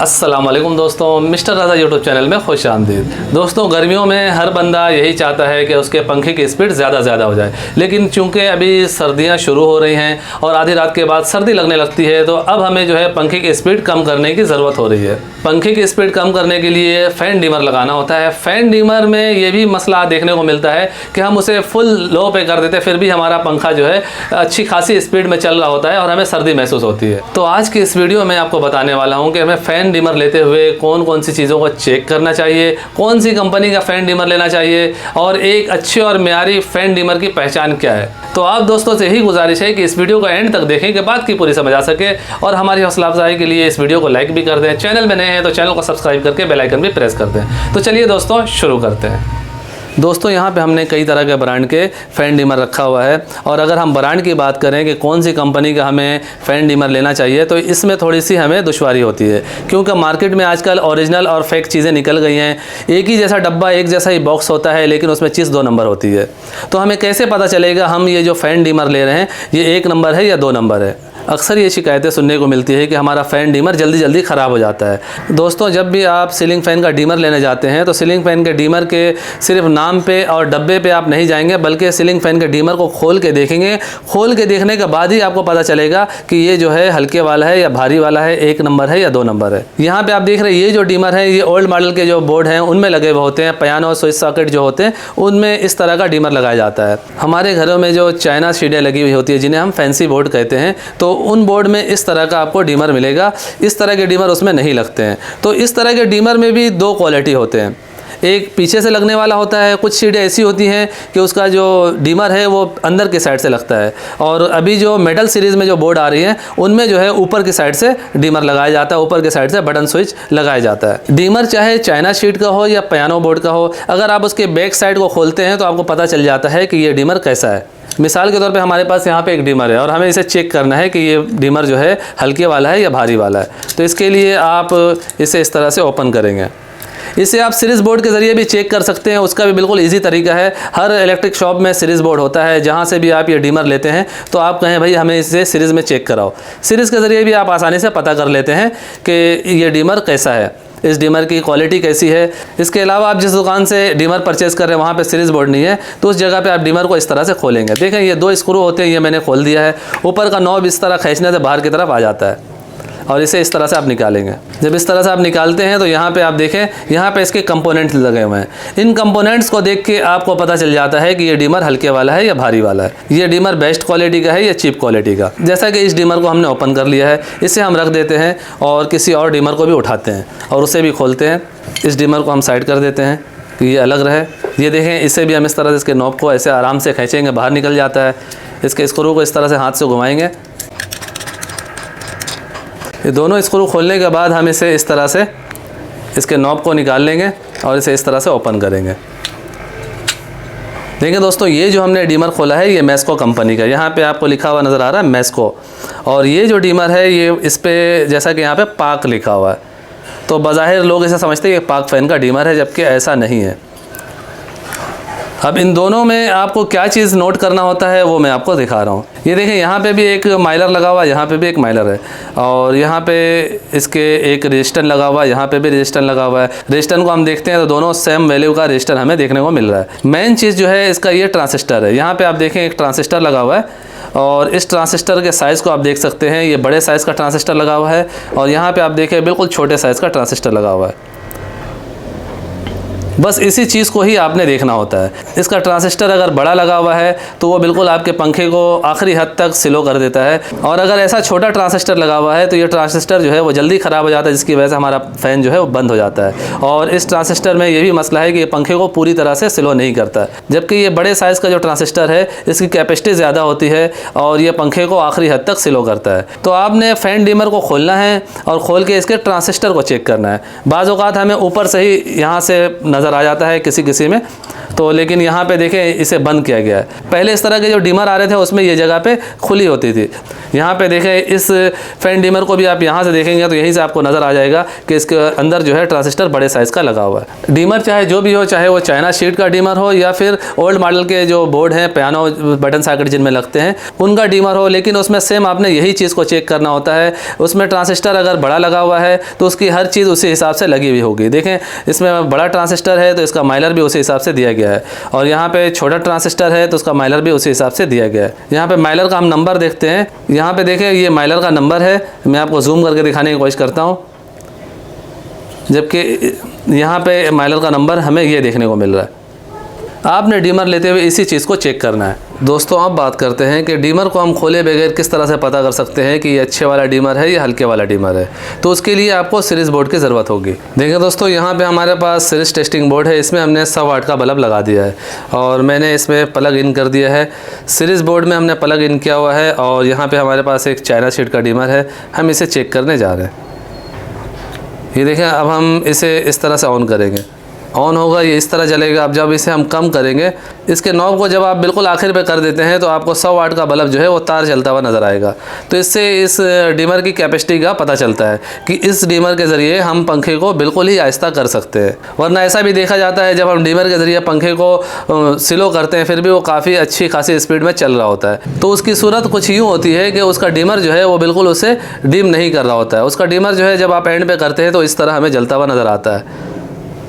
अस्सलाम वालेकुम दोस्तों, मिस्टर राजा यूट्यूब चैनल में खुश आमदीद। दोस्तों, गर्मियों में हर बंदा यही चाहता है कि उसके पंखे की स्पीड ज़्यादा हो जाए, लेकिन चूंकि अभी सर्दियां शुरू हो रही हैं और आधी रात के बाद सर्दी लगने लगती है, तो अब हमें जो है पंखे की स्पीड कम करने की ज़रूरत हो रही है। पंखे की स्पीड कम करने के लिए फ़ैन डिमर लगाना होता है। फ़ैन डिमर में ये भी मसला देखने को मिलता है कि हम उसे फुल लो पे कर देते हैं, फिर भी हमारा पंखा जो है अच्छी खासी स्पीड में चल रहा होता है और हमें सर्दी महसूस होती है। तो आज की इस वीडियो में आपको बताने वाला हूँ कि हमें फ़ैन डिमर लेते हुए कौन कौन सी चीज़ों को चेक करना चाहिए, कौन सी कंपनी का फ़ैन डिमर लेना चाहिए और एक अच्छे और मियारी फ़ैन डिमर की पहचान क्या है। तो आप दोस्तों से यही गुजारिश है कि इस वीडियो को एंड तक देखें कि बात की पूरी समझ आ सके, और हमारी हौसला अफजाई के लिए इस वीडियो को लाइक भी कर दें। चैनल में नए हैं तो चैनल को सब्सक्राइब करके बेल आइकन भी प्रेस कर दें। तो चलिए दोस्तों शुरू करते हैं। दोस्तों, यहाँ पे हमने कई तरह के ब्रांड के फ़ैन डिमर रखा हुआ है, और अगर हम ब्रांड की बात करें कि कौन सी कंपनी का हमें फ़ैन डिमर लेना चाहिए, तो इसमें थोड़ी सी हमें दुश्वारी होती है, क्योंकि मार्केट में आजकल ओरिजिनल और फेक चीज़ें निकल गई हैं। एक ही जैसा डब्बा, एक जैसा ही बॉक्स होता है, लेकिन उसमें चीज़ 2 नंबर होती है। तो हमें कैसे पता चलेगा हम ये जो फ़ैन डिमर ले रहे हैं ये 1 नंबर है या 2 नंबर है? अक्सर ये शिकायतें सुनने को मिलती है कि हमारा फ़ैन डिमर जल्दी ख़राब हो जाता है। दोस्तों, जब भी आप सीलिंग फ़ैन का डिमर लेने जाते हैं तो सीलिंग फ़ैन के डिमर के सिर्फ नाम पे और डब्बे पे आप नहीं जाएंगे, बल्कि सीलिंग फ़ैन के डिमर को खोल के देखेंगे। खोल के देखने के बाद ही आपको पता चलेगा कि ये जो है हल्के वाला है या भारी वाला है, 1 नंबर है या 2 नंबर है। यहाँ पर आप देख रहे हैं ये जो डिमर है ये ओल्ड मॉडल के जो बोर्ड हैं उनमें लगे हुए होते हैं। पियानो स्विच सॉकेट जो होते हैं उनमें इस तरह का डिमर लगाया जाता है। हमारे घरों में जो चाइना शीटें लगी हुई होती है जिन्हें हम फैंसी बोर्ड कहते हैं, तो उन बोर्ड में इस तरह का आपको डिमर मिलेगा। इस तरह के डिमर उसमें नहीं लगते हैं। तो इस तरह के डिमर में भी 2 क्वालिटी होते हैं। एक पीछे से लगने वाला होता है, कुछ सीटें ऐसी होती हैं कि उसका जो डिमर है वो अंदर की साइड से लगता है, और अभी जो मेटल सीरीज़ में जो बोर्ड आ रही है उनमें जो है ऊपर की साइड से डिमर लगाया जाता है, ऊपर की साइड से बटन स्विच लगाया जाता है। डिमर चाहे चाइना शीट का हो या पियानो बोर्ड का हो, अगर आप उसके बैक साइड को खोलते हैं तो आपको पता चल जाता है कि ये डिमर कैसा है। मिसाल के तौर पे हमारे पास यहाँ पे एक डिमर है और हमें इसे चेक करना है कि ये डिमर जो है हल्के वाला है या भारी वाला है। तो इसके लिए आप इसे इस तरह से ओपन करेंगे। इसे आप सीरीज़ बोर्ड के ज़रिए भी चेक कर सकते हैं, उसका भी बिल्कुल इजी तरीका है। हर इलेक्ट्रिक शॉप में सीरीज़ बोर्ड होता है, जहाँ से भी आप ये डिमर लेते हैं तो आप कहें भाई हमें इसे सीरीज़ में चेक कराओ। सीरीज़ के ज़रिए भी आप आसानी से पता कर लेते हैं कि ये डिमर कैसा है, इस डिमर की क्वालिटी कैसी है। इसके अलावा आप जिस दुकान से डिमर परचेज़ कर रहे हैं वहाँ पे सीरीज़ बोर्ड नहीं है, तो उस जगह पे आप डिमर को इस तरह से खोलेंगे। देखें ये 2 स्क्रू होते हैं, ये मैंने खोल दिया है। ऊपर का नॉब इस तरह खींचने से बाहर की तरफ आ जाता है और इसे इस तरह से आप निकालेंगे। जब इस तरह से आप निकालते हैं तो यहाँ पे आप देखें, यहाँ पे इसके कंपोनेंट्स लगे हुए हैं। इन कंपोनेंट्स को देख के आपको पता चल जाता है कि ये डिमर हल्के वाला है या भारी वाला है, ये डिमर बेस्ट क्वालिटी का है या चीप क्वालिटी का। जैसा कि इस डिमर को हमने ओपन कर लिया है, इसे हम रख देते हैं और किसी और डिमर को भी उठाते हैं और उसे भी खोलते हैं। इस डिमर को हम साइड कर देते हैं कि ये अलग रहे। ये देखें, इसे भी हम इस तरह से इसके नॉब को ऐसे आराम से खींचेंगे, बाहर निकल जाता है। इसके स्क्रू को इस तरह से हाथ से घुमाएंगे। ये दोनों स्क्रू खोलने के बाद हम इसे इस तरह से इसके नॉब को निकाल लेंगे और इसे इस तरह से ओपन करेंगे। देखिए दोस्तों, ये जो हमने डिमर खोला है ये मैस्को कंपनी का, यहाँ पे आपको लिखा हुआ नज़र आ रहा है मैस्को, और ये जो डिमर है ये इस पर जैसा कि यहाँ पे पाक लिखा हुआ है, तो बज़ाहिर लोग इसे समझते हैं कि पाक फ़ैन का डिमर है, जबकि ऐसा नहीं है। अब इन दोनों में आपको क्या चीज़ नोट करना होता है वो मैं आपको दिखा रहा हूँ। ये देखें, यहाँ पे भी एक माइलर लगा हुआ है, यहाँ पे भी एक माइलर है, और यहाँ पे इसके एक रेजिस्टेंस लगा हुआ है, यहाँ पे भी रेजिस्टेंस लगा हुआ है। रेजिस्टेंस को हम देखते हैं तो दोनों सेम वैल्यू का रेजिस्टेंस हमें देखने को मिल रहा है। मेन चीज़ जो है इसका ये ट्रांजिस्टर है। यहाँ पर आप देखें एक ट्रांजिस्टर लगा हुआ है, और इस ट्रांजिस्टर के साइज़ को आप देख सकते हैं। ये बड़े साइज़ का ट्रांजिस्टर लगा हुआ है, और यहाँ पर आप देखें बिल्कुल छोटे साइज़ का ट्रांजिस्टर लगा हुआ है। बस इसी चीज़ को ही आपने देखना होता है। इसका ट्रांजिस्टर अगर बड़ा लगा हुआ है तो वो बिल्कुल आपके पंखे को आखिरी हद तक स्लो कर देता है, और अगर ऐसा छोटा ट्रांजिस्टर लगा हुआ है तो ये ट्रांजिस्टर जो है वो जल्दी ख़राब हो जाता है, जिसकी वजह से हमारा फ़ैन जो है वो बंद हो जाता है। और इस ट्रांजिस्टर में ये भी मसला है कि ये पंखे को पूरी तरह से स्लो नहीं करता, जबकि ये बड़े साइज़ का जो ट्रांजिस्टर है इसकी कैपेसिटी ज़्यादा होती है और ये पंखे को आखिरी हद तक स्लो करता है। तो आपने फ़ैन डिमर को खोलना है और खोल के इसके ट्रांजिस्टर को चेक करना है। बाज़ औक़ात हमें ऊपर से ही यहाँ से नज़र आ जाता है किसी में, तो लेकिन यहाँ पे देखें इसे बंद किया गया है। पहले इस तरह के जो डिमर आ रहे थे उसमें ये जगह पे खुली होती थी, यहाँ पे देखें, इस फैन डिमर को भी आप यहाँ से देखेंगे तो यहीं से आपको नज़र आ जाएगा कि इसके अंदर जो है ट्रांजिस्टर बड़े साइज़ का लगा हुआ है। डिमर चाहे जो भी हो, चाहे वो चाइना शीट का डिमर हो या फिर ओल्ड मॉडल के जो बोर्ड हैं, पियानो बटन सॉकेट जिनमें लगते हैं, उनका डिमर हो, लेकिन उसमें सेम आपने यही चीज़ को चेक करना होता है। उसमें ट्रांजिस्टर अगर बड़ा लगा हुआ है तो उसकी हर चीज़ उसी हिसाब से लगी हुई होगी। देखें, इसमें बड़ा ट्रांजिस्टर है तो इसका माइलर भी उसी हिसाब से दिया गया है, और यहाँ पे छोटा ट्रांजिस्टर है तो उसका माइलर भी उसी हिसाब से दिया गया है। यहाँ पे माइलर का हम नंबर देखते हैं। यहाँ पे देखें, ये माइलर का नंबर है, मैं आपको जूम करके दिखाने की कोशिश करता हूँ, जबकि यहाँ पे माइलर का नंबर हमें ये देखने को मिल रहा है। आपने डिमर लेते हुए इसी चीज़ को चेक करना है। दोस्तों, अब बात करते हैं कि डिमर को हम खोले बगैर किस तरह से पता कर सकते हैं कि ये अच्छे वाला डिमर है या हल्के वाला डिमर है। तो उसके लिए आपको सीरीज़ बोर्ड की ज़रूरत होगी। देखिए दोस्तों, यहाँ पे हमारे पास सीरीज़ टेस्टिंग बोर्ड है। इसमें हमने 100 वाट का बल्ब लगा दिया है और मैंने इसमें प्लग इन कर दिया है। सीरीज़ बोर्ड में हमने प्लग इन किया हुआ है और यहाँ पर हमारे पास एक चाइना शीट का डिमर है। हम इसे चेक करने जा रहे हैं। ये देखें, अब हम इसे इस तरह से ऑन करेंगे, ऑन होगा, ये इस तरह जलेगा। अब जब इसे हम कम करेंगे, इसके नॉब को जब आप बिल्कुल आखिर पे कर देते हैं तो आपको 100 वाट का बल्ब जो है वो तार जलता हुआ नज़र आएगा। तो इससे इस डिमर की कैपेसिटी का पता चलता है कि इस डिमर के ज़रिए हम पंखे को बिल्कुल ही आहिस्ता कर सकते हैं। वरना ऐसा भी देखा जाता है, जब हम डिमर के ज़रिए पंखे को स्लो करते हैं फिर भी वो काफ़ी अच्छी खासी स्पीड में चल रहा होता है। तो उसकी सूरत कुछ यूँ होती है कि उसका डिमर जो है वो बिल्कुल उसे डिम नहीं कर रहा होता है। उसका डिमर जो है जब आप एंड पे करते हैं तो इस तरह हमें जलता हुआ नज़र आता है।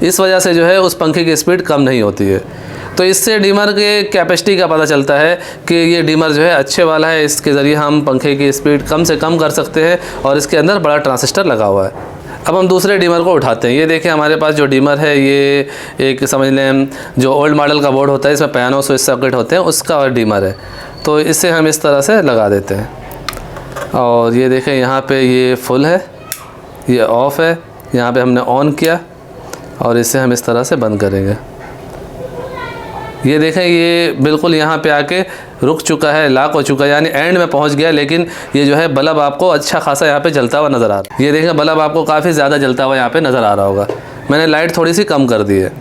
इस वजह से जो है उस पंखे की स्पीड कम नहीं होती है। तो इससे डिमर के कैपेसिटी का पता चलता है कि ये डिमर जो है अच्छे वाला है, इसके ज़रिए हम पंखे की स्पीड कम से कम कर सकते हैं और इसके अंदर बड़ा ट्रांजिस्टर लगा हुआ है। अब हम दूसरे डिमर को उठाते हैं। ये देखें, हमारे पास जो डिमर है ये एक समझ लें जो ओल्ड मॉडल का बोर्ड होता है, इसमें पियानो स्विच सॉकेट होते हैं, उसका डिमर है। तो इसे हम इस तरह से लगा देते हैं और ये देखें, यहाँ पे ये फुल है, ये ऑफ़ है, यहाँ पे हमने ऑन किया और इसे हम इस तरह से बंद करेंगे। ये देखें, ये बिल्कुल यहाँ पे आके रुक चुका है, लॉक हो चुका है, यानी एंड में पहुँच गया। लेकिन ये जो है बल्ब आपको अच्छा खासा यहाँ पे जलता हुआ नज़र आ रहा है। ये देखें, बल्ब आपको काफ़ी ज़्यादा जलता हुआ यहाँ पे नज़र आ रहा होगा। मैंने लाइट थोड़ी सी कम कर दी है,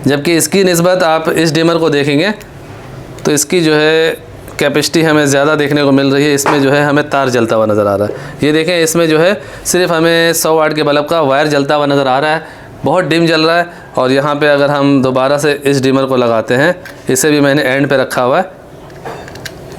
जबकि इसकी निस्बत आप इस डिमर को देखेंगे तो इसकी जो है कैपेसिटी हमें ज़्यादा देखने को मिल रही है। इसमें जो है हमें तार जलता हुआ नज़र आ रहा है। ये देखें, इसमें जो है सिर्फ हमें 100 वाट के बल्ब का वायर जलता हुआ नज़र आ रहा है, बहुत डिम जल रहा है। और यहाँ पे अगर हम दोबारा से इस डिमर को लगाते हैं, इसे भी मैंने एंड पे रखा हुआ है,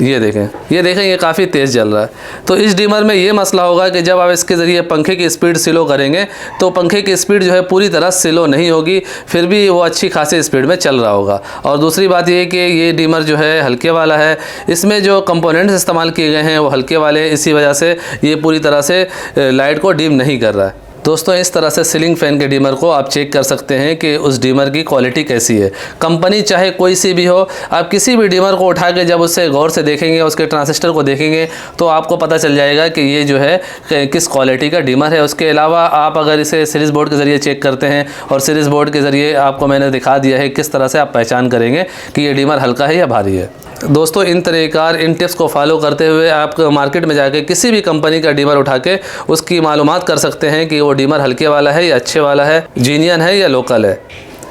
ये देखें, ये काफ़ी तेज़ जल रहा है। तो इस डिमर में ये मसला होगा कि जब आप इसके ज़रिए पंखे की स्पीड स्लो करेंगे तो पंखे की स्पीड जो है पूरी तरह स्लो नहीं होगी, फिर भी वो अच्छी खासी स्पीड में चल रहा होगा। और दूसरी बात ये कि ये डिमर जो है हल्के वाला है, इसमें जो कंपोनेंट्स इस्तेमाल किए गए हैं वो हल्के वाले हैं, इसी वजह से ये पूरी तरह से लाइट को डिम नहीं कर रहा है। दोस्तों, इस तरह से सीलिंग फ़ैन के डिमर को आप चेक कर सकते हैं कि उस डिमर की क्वालिटी कैसी है। कंपनी चाहे कोई सी भी हो, आप किसी भी डिमर को उठा के जब उससे गौर से देखेंगे, उसके ट्रांजिस्टर को देखेंगे, तो आपको पता चल जाएगा कि ये जो है किस क्वालिटी का डिमर है। उसके अलावा आप अगर इसे सीरीज़ बोर्ड के ज़रिए चेक करते हैं, और सीरीज़ बोर्ड के ज़रिए आपको मैंने दिखा दिया है किस तरह से आप पहचान करेंगे कि ये डिमर हल्का है या भारी है। दोस्तों, इन तरीक़ार, इन टिप्स को फॉलो करते हुए आप मार्केट में जाके किसी भी कंपनी का डिमर उठा के उसकी मालूमात कर सकते हैं कि वो डिमर हल्के वाला है या अच्छे वाला है, जीनियन है या लोकल है।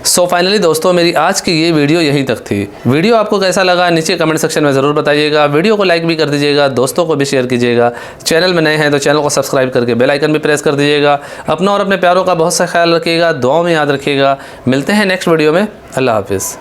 सो फाइनली दोस्तों, मेरी आज की ये वीडियो यहीं तक थी। वीडियो आपको कैसा लगा नीचे कमेंट सेक्शन में ज़रूर बताइएगा। वीडियो को लाइक भी कर दीजिएगा, दोस्तों को भी शेयर कीजिएगा। चैनल में नए हैं तो चैनल को सब्सक्राइब करके बेल आइकन भी प्रेस कर दीजिएगा। अपना और अपने प्यारों का बहुत सा ख्याल रखिएगा, दुआओं में याद रखिएगा। मिलते हैं नेक्स्ट वीडियो में। अल्लाह हाफिज़।